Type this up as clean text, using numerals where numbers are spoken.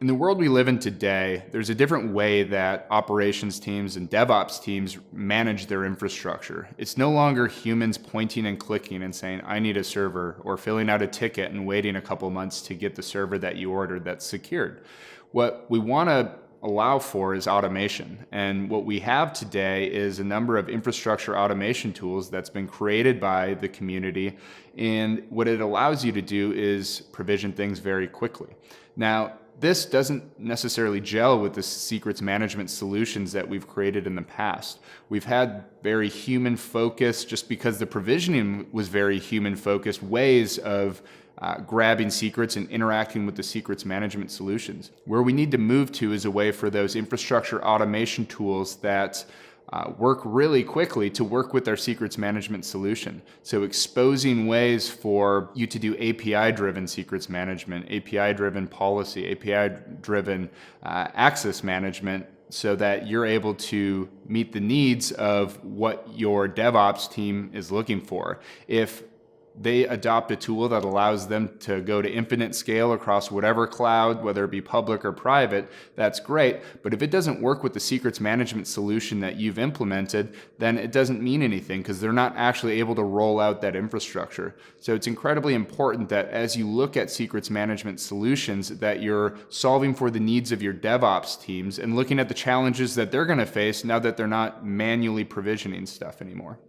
In the world we live in today, there's a different way that operations teams and DevOps teams manage their infrastructure. It's no longer humans pointing and clicking and saying, I need a server, or filling out a ticket and waiting a couple months to get the server that you ordered that's secured. What we want to allow for is automation. And what we have today is a number of infrastructure automation tools that's been created by the community. And what it allows you to do is provision things very quickly. Now, this doesn't necessarily gel with the secrets management solutions that we've created in the past. We've had very human-focused, just because the provisioning was very human-focused, ways of grabbing secrets and interacting with the secrets management solutions. Where we need to move to is a way for those infrastructure automation tools that work really quickly to work with our secrets management solution. So exposing ways for you to do API-driven secrets management, API-driven policy, API-driven access management, so that you're able to meet the needs of what your DevOps team is looking for. If they adopt a tool that allows them to go to infinite scale across whatever cloud, whether it be public or private, that's great. But if it doesn't work with the secrets management solution that you've implemented, then it doesn't mean anything, because they're not actually able to roll out that infrastructure. So it's incredibly important that as you look at secrets management solutions, that you're solving for the needs of your DevOps teams and looking at the challenges that they're going to face now that they're not manually provisioning stuff anymore.